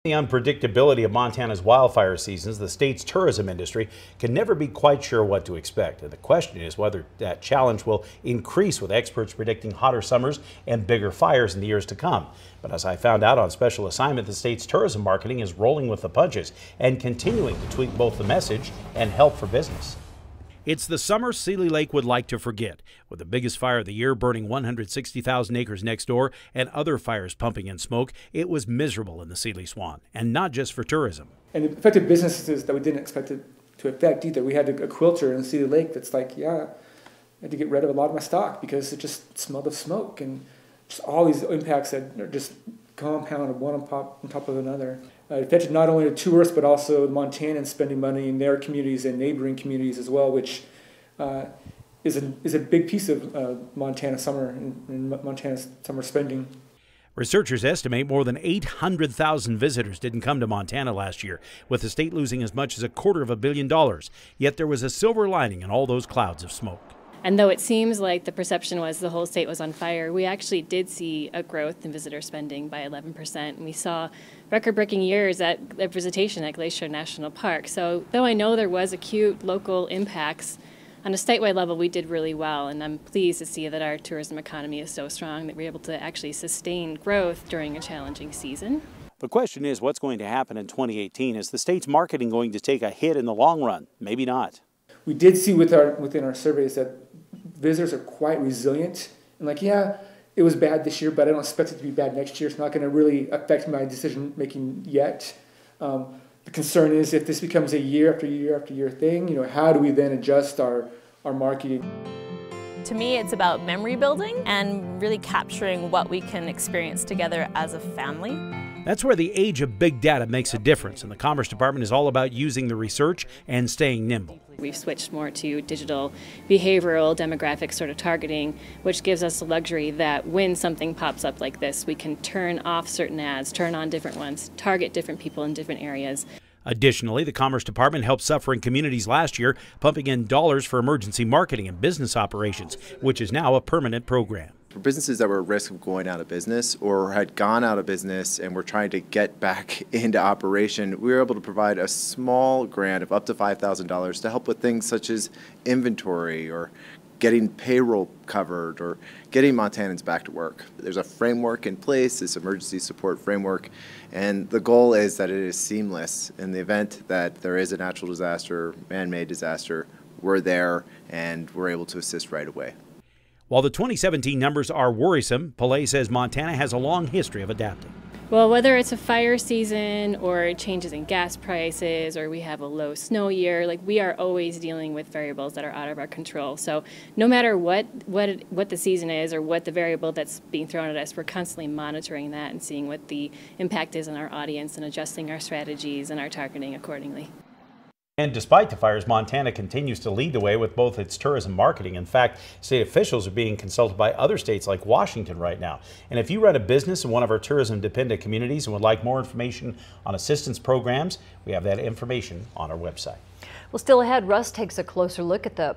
The unpredictability of Montana's wildfire seasons, the state's tourism industry can never be quite sure what to expect. And the question is whether that challenge will increase, with experts predicting hotter summers and bigger fires in the years to come. But as I found out on special assignment, the state's tourism marketing is rolling with the punches and continuing to tweak both the message and help for business. It's the summer Seeley Lake would like to forget, with the biggest fire of the year burning 160,000 acres next door and other fires pumping in smoke. It was miserable in the Seeley Swan, and not just for tourism. And it affected businesses that we didn't expect it to affect either. We had a quilter in Seeley Lake that's like, yeah, I had to get rid of a lot of my stock because it just smelled of smoke, and just all these impacts that are just compounded one on top of another. It affected not only the tourists but also the Montanans spending money in their communities and neighboring communities as well, which is a big piece of Montana summer and Montana's summer spending. Researchers estimate more than 800,000 visitors didn't come to Montana last year, with the state losing as much as $250 million. Yet there was a silver lining in all those clouds of smoke. And though it seems like the perception was the whole state was on fire, we actually did see a growth in visitor spending by 11%. And we saw record-breaking years at visitation at Glacier National Park. So though I know there was acute local impacts, on a statewide level we did really well. And I'm pleased to see that our tourism economy is so strong that we're able to actually sustain growth during a challenging season. The question is, what's going to happen in 2018? Is the state's marketing going to take a hit in the long run? Maybe not. We did see within our surveys that visitors are quite resilient, and like, yeah, it was bad this year, but I don't expect it to be bad next year. It's not going to really affect my decision making yet. The concern is if this becomes a year after year after year thing, how do we then adjust our marketing? To me, it's about memory building and really capturing what we can experience together as a family. That's where the age of big data makes a difference, and the Commerce Department is all about using the research and staying nimble. We've switched more to digital behavioral demographic sort of targeting, which gives us the luxury that when something pops up like this, we can turn off certain ads, turn on different ones, target different people in different areas. Additionally, the Commerce Department helped suffering communities last year, pumping in dollars for emergency marketing and business operations, which is now a permanent program. For businesses that were at risk of going out of business or had gone out of business and were trying to get back into operation, we were able to provide a small grant of up to $5,000 to help with things such as inventory or getting payroll covered or getting Montanans back to work. There's a framework in place, this emergency support framework, and the goal is that it is seamless. In the event that there is a natural disaster, man-made disaster, we're there and we're able to assist right away. While the 2017 numbers are worrisome, Pillay says Montana has a long history of adapting. Well, whether it's a fire season or changes in gas prices or we have a low snow year, we are always dealing with variables that are out of our control. So no matter what the season is or what the variable that's being thrown at us, we're constantly monitoring that and seeing what the impact is on our audience and adjusting our strategies and our targeting accordingly. And despite the fires, Montana continues to lead the way with both its tourism marketing. In fact, state officials are being consulted by other states like Washington right now. And if you run a business in one of our tourism-dependent communities and would like more information on assistance programs, we have that information on our website. Well, still ahead, Russ takes a closer look at the